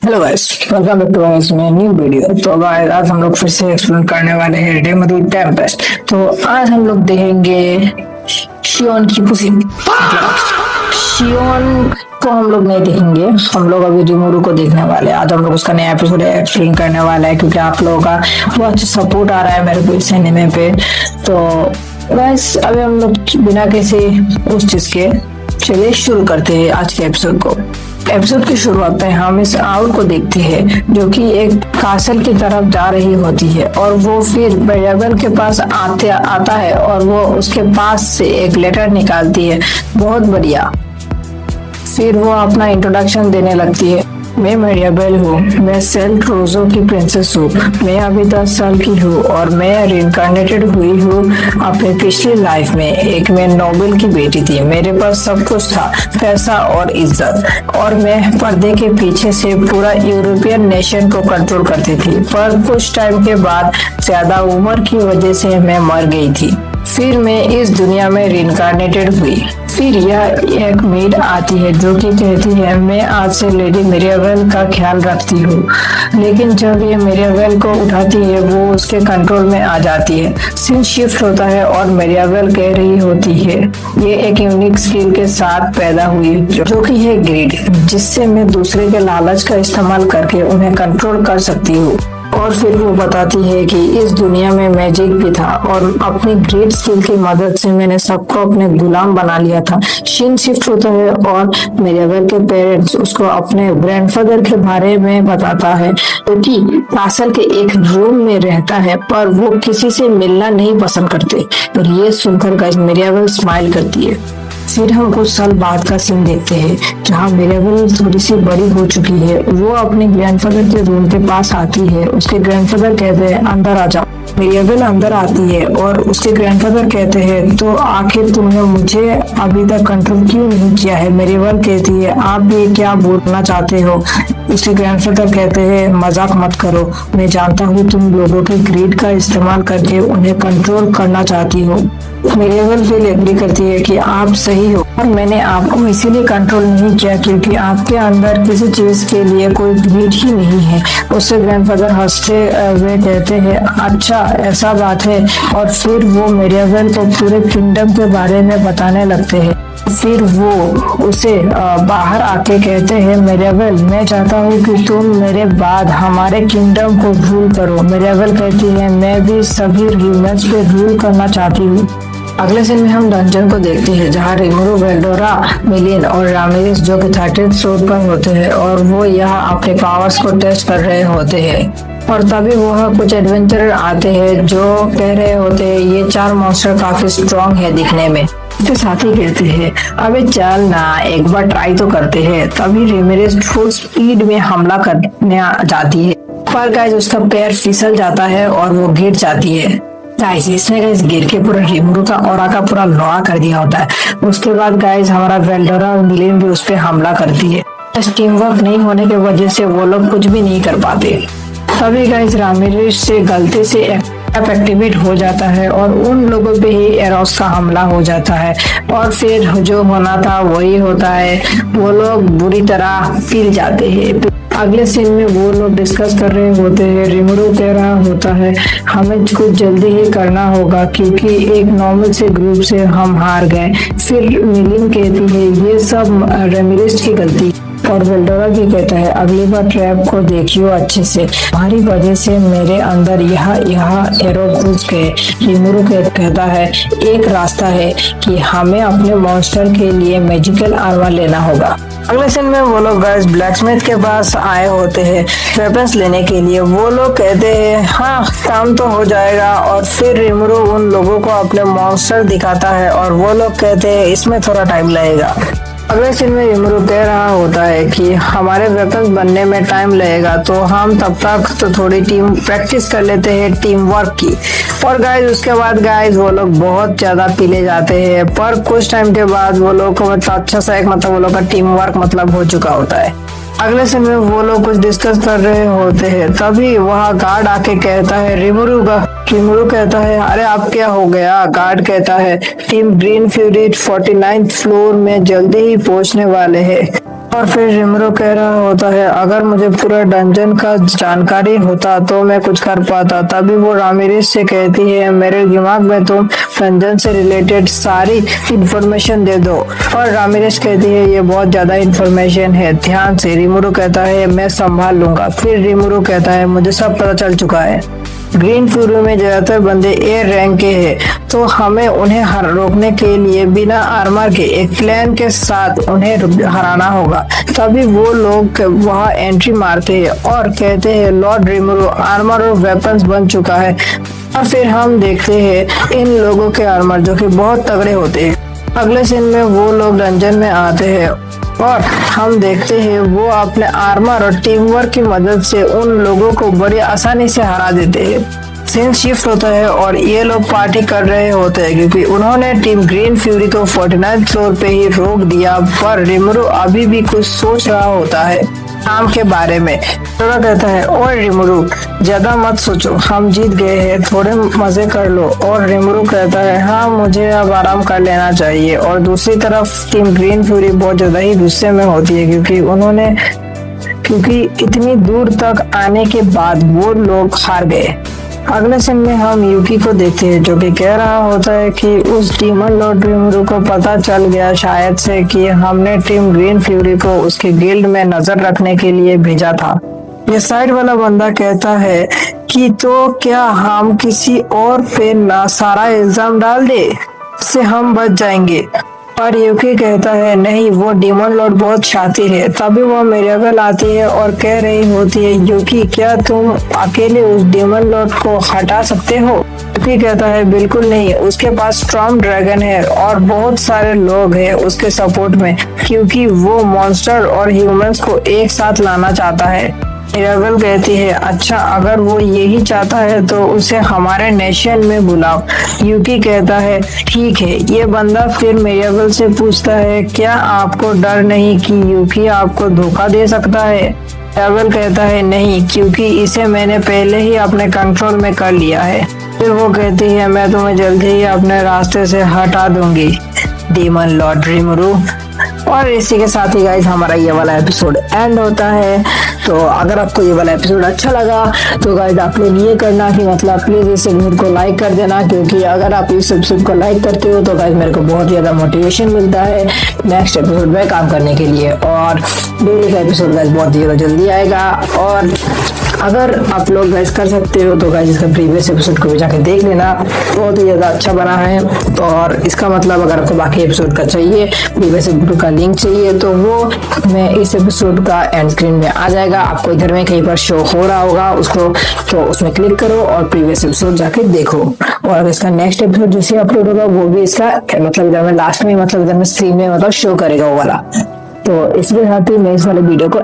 Hello guys, welcome back to guys में new video. तो guys आज हम लोग फिर से एक्सप्लोर करने वाले हैं रीमेडी टेम्पेस्ट। तो आज हम लोग देखेंगे शियोन की पुसी। शियोन को हम लोग नहीं देखेंगे, हम लोग अभी रिमोरू को देखने वाले हैं। आज हम लोग उसका नया एपिसोड एक्सप्लेन करने वाला है क्योंकि आप लोगों का बहुत अच्छा सपोर्ट आ रहा है मेरे को इस एनिमे पे। तो गाइस अभी हम लोग बिना किसी उस चीज के चलिए शुरू करते हैं आज के एपिसोड को। एपिसोड की शुरुआत में हम इस आउल को देखते हैं जो कि एक कासल की तरफ जा रही होती है और वो फिर बेरियाबेल के पास आता है और वो उसके पास से एक लेटर निकालती है। बहुत बढ़िया। फिर वो अपना इंट्रोडक्शन देने लगती है। मैं मेरियाबेल हूँ, मैं सेल्ट रोजो की प्रिंसेस हूँ, मैं अभी 10 साल की हूँ और मैं रिइंकार्नेटेड हुई हूँ अपने पिछली लाइफ में। एक मैं नोबल की बेटी थी, मेरे पास सब कुछ था, पैसा और इज्जत, और मैं पर्दे के पीछे से पूरा यूरोपियन नेशन को कंट्रोल करती थी। पर कुछ टाइम के बाद ज्यादा उम्र की वजह से मैं मर गई थी। फिर मैं इस दुनिया में रिइंकार्नेटेड हुई। फिर यह एक मेड आती है जो कि कहती है मैं आज से लेडी मेरियाबेल का ख्याल रखती हूँ। लेकिन जब ये मेरियाबेल को उठाती है वो उसके कंट्रोल में आ जाती है। सीन शिफ्ट होता है और मेरियाबेल कह रही होती है ये एक यूनिक स्किल के साथ पैदा हुई जो कि है ग्रीड, जिससे मैं दूसरे के लालच का इस्तेमाल करके उन्हें कंट्रोल कर सकती हूँ। और फिर वो बताती है कि इस दुनिया में मैजिक भी था और अपनी ग्रेट स्किल की मदद से मैंने सबको अपने गुलाम बना लिया था। सीन शिफ्ट होता है और मेरियाबेल के पेरेंट्स उसको अपने ग्रैंडफादर के बारे में बताता है क्योंकि कासल के एक रूम में रहता है पर वो किसी से मिलना नहीं पसंद करते। और ये सुनकर मेरियाबेल स्माइल करती है। फिर हम कुछ साल बाद का सीन देखते हैं जहाँ मेरियाबेल थोड़ी सी बड़ी हो चुकी है। वो अपने ग्रैंडफादर के रूम के पास आती है। उसके ग्रैंडफादर कहते हैं अंदर आ जाओ। मेरियाबेल अंदर आती है और उसके ग्रैंडफादर कहते हैं तो आखिर तुमने मुझे अभी तक कंट्रोल क्यों नहीं किया है। मेरियाबेल कहती है आप ये क्या बोलना चाहते हो। उसके ग्रैंडफादर कहते हैं मजाक मत करो, मैं जानता हूँ तुम लोगों की ग्रीड का इस्तेमाल करके उन्हें कंट्रोल करना चाहती हो। मेरियाबेल फिर एग्री करती है कि आप सही हो और मैंने आपको इसीलिए कंट्रोल नहीं किया क्योंकि आपके अंदर किसी चीज के लिए कोई ग्रीड ही नहीं है। उससे ग्रैंडफादर हंसते हुए कहते हैं अच्छा ऐसा बात है। और फिर वो मेरियाबेल को पूरे किंगडम के बारे में बताने लगते हैं। फिर वो उसे बाहर आके कहते हैं मेरियाबेल मैं चाहता हूँ कि तुम मेरे बाद हमारे किंगडम को रूल करो। मेरियाबेल कहती है मैं भी सभी ह्यूमंस पे रूल करना चाहती हूँ। अगले सीन में हम डंजन को देखते हैं जहाँ रिमोरू, वेल्डोरा, मिलिन और रामिरेस जो कि 30th फ्लोर पर होते हैं और वो यहाँ अपने पावर्स को टेस्ट कर रहे होते हैं। और तभी वह कुछ एडवेंचरर आते हैं जो कह रहे होते हैं ये 4 मॉन्स्टर काफी स्ट्रॉन्ग है दिखने में। उसके साथी कहते हैं अबे चल ना एक बार ट्राई तो करते हैं। तभी रेमिरेस फुल स्पीड में हमला करने जाती है पर गाइस उसका पैर फिसल जाता है और वो गिर जाती है। गाइस इसने गाइस गिर के पूरा रिमोरू का ऑरा का पूरा लोहा कर दिया होता है। उसके बाद गाइस हमारा वेल्डोरा और मिलिन भी उस पर हमला करती है। टीम वर्क नहीं होने की वजह से वो लोग कुछ भी नहीं कर पाते। तभी गाइस रामिरेस से गलती से ऐप एक्टिवेट हो जाता है और उन लोगों पे ही एरोस का हमला हो जाता है और फिर जो होना था वही होता है। वो लोग बुरी तरह पिल जाते हैं। अगले सीन में वो लोग डिस्कस कर रहे होते हैं। रिमोरू कह रहा होता है हमें कुछ जल्दी ही करना होगा क्योंकि एक नॉर्मल से ग्रुप से हम हार गए। फिर मिलिन कहती है ये सब रेमिरेस की गलती और वेल्डोरा भी कहता है अगली बार ट्रैप को देखियो अच्छे से, हमारी वजह से मेरे अंदर यह एरो घुस गए। रिमोरू कहता है एक रास्ता है कि हमें अपने मॉन्स्टर के लिए मैजिकल आर्मर लेना होगा। अगले सीन में वो लोग गाइस ब्लैकस्मिथ के पास आए होते हैं वेपन्स लेने के लिए। वो लोग कहते हैं हाँ काम तो हो जाएगा और फिर रिमोरू उन लोगों को अपने मॉन्स्टर दिखाता है और वो लोग कहते हैं इसमें थोड़ा टाइम लगेगा। अगले सीन में रिमोरू कह रहा होता है कि हमारे वेपन्स बनने में टाइम लगेगा तो हम तब तक तो थोड़ी टीम प्रैक्टिस कर लेते हैं टीम वर्क की। और गाइस उसके बाद गाइस वो लोग बहुत ज्यादा पीले जाते हैं पर कुछ टाइम के बाद वो लोग को अच्छा सा एक वो लोग का टीम वर्क हो चुका होता है। अगले सीन में वो लोग कुछ डिस्कस कर रहे होते हैं। तभी वहाँ गार्ड आके कहता है रिमोरू कहता है अरे अब क्या हो गया। गार्ड कहता है team green fury 49th floor में जल्दी ही पहुंचने वाले हैं। और फिर रिमरो कह रहा होता है अगर मुझे पूरा डंजन का जानकारी होता तो मैं कुछ कर पाता। तभी वो रामिरेज से कहती है मेरे दिमाग में तुम डंजन से रिलेटेड सारी इंफॉर्मेशन दे दो। और रामिरेज कहती है ये बहुत ज्यादा इंफॉर्मेशन है, ध्यान से। रिमरो कहता है मैं संभाल लूंगा। फिर रिमरो कहता है मुझे सब पता चल चुका है। ग्रीन फ्यूरी में ज्यादातर बंदे एयर रैंक के हैं, तो हमें उन्हें रोकने के लिए बिना आर्मर के एक प्लान के साथ उन्हें हराना होगा। तभी वो लोग वहां एंट्री मारते हैं और कहते हैं लॉर्ड रिमरो आर्मर और वेपन्स बन चुका है। और फिर हम देखते हैं इन लोगों के आर्मर जो कि बहुत तगड़े होते हैं। अगले सीन में वो लोग डंजन में आते हैं और हम देखते हैं वो अपने आर्मर और टीम वर्क की मदद से उन लोगों को बड़ी आसानी से हरा देते हैं। सीन शिफ्ट होता है और ये लोग पार्टी कर रहे होते हैं क्योंकि उन्होंने टीम ग्रीन फ्यूरी को 49 फ्लोर पे ही रोक दिया। पर रिमरो अभी भी कुछ सोच रहा होता है काम के बारे में। थोड़ा कहता है और रिमरो ज्यादा मत सोचो, हम जीत गए हैं, थोड़े मजे कर लो। और रिमरो कहता है हाँ मुझे अब आराम कर लेना चाहिए। और दूसरी तरफ टीम ग्रीन फ्यूरी बहुत ज्यादा ही गुस्से में होती है क्योंकि इतनी दूर तक आने के बाद वो लोग हार गए। अगले सीन में हम यूकी को देखते हैं जो कि कह रहा होता है कि उस डीमन लॉर्ड रिमरो को पता चल गया शायद से कि हमने टीम ग्रीन फ्यूरी को उसके गिल्ड में नजर रखने के लिए भेजा था। ये साइड वाला बंदा कहता है कि तो क्या हम किसी और पे ना सारा इल्जाम डाल दे, इससे हम बच जाएंगे। पर यूकी कहता है नहीं, वो डीमन लॉर्ड बहुत शातिर है। तभी वो मिरेबल आती है और कह रही होती है यूकी क्या तुम अकेले उस डीमन लॉर्ड को हटा सकते हो? यूकी कहता है बिल्कुल नहीं, उसके पास स्टॉर्म ड्रैगन है और बहुत सारे लोग हैं उसके सपोर्ट में, क्योंकि वो मॉन्स्टर और ह्यूमंस को एक साथ लाना चाहता है। मिरेबल कहती है अच्छा अगर वो यही चाहता है तो उसे हमारे नेशन में बुलाओ। यूकी कहता है ठीक है। ये बंदा फिर मिरेबल से पूछता है क्या आपको डर नहीं कि यूकी आपको धोखा दे सकता है? मिरेबल कहता है नहीं, क्योंकि इसे मैंने पहले ही अपने कंट्रोल में कर लिया है। फिर वो कहती है मैं तुम्हें जल्दी ही अपने रास्ते से हटा दूंगी डीमन लॉर्ड रिमरो। और इसी के साथ ही गाइस हमारा ये वाला एपिसोड एंड होता है। तो अगर आपको ये वाला एपिसोड अच्छा लगा तो गाइस आप लोग ये करना कि मतलब प्लीज इस एपिसोड को लाइक कर देना, क्योंकि अगर आप इस एपिसोड को लाइक करते हो तो गाइस मेरे को बहुत ज्यादा मोटिवेशन मिलता है नेक्स्ट एपिसोड में काम करने के लिए। और डेली का एपिसोड गाइस बहुत ज्यादा जल्दी आएगा। और अगर आप लोग गाइस कर सकते हो तो गाइस इसका प्रीवियस एपिसोड को भी जाके देख लेना, बहुत ही ज्यादा अच्छा बना है। और इसका मतलब अगर आपको बाकी एपिसोड का चाहिए, प्रीवियस एपिसोड का लिंक चाहिए, तो वो मैं इस एपिसोड का एंड स्क्रीन में आ जाएगा, आपको इधर में कहीं पर शो हो रहा होगा उसको, तो उसमें क्लिक करो और प्रीवियस एपिसोड जाके देखो। और अगर इसका नेक्स्ट एपिसोड जैसे अपलोड होगा वो भी इसका मतलब इधर में लास्ट में मतलब इधर में स्क्रीन में मतलब शो करेगा वो वाला। तो इसके साथ ही मैं इस वाले वीडियो को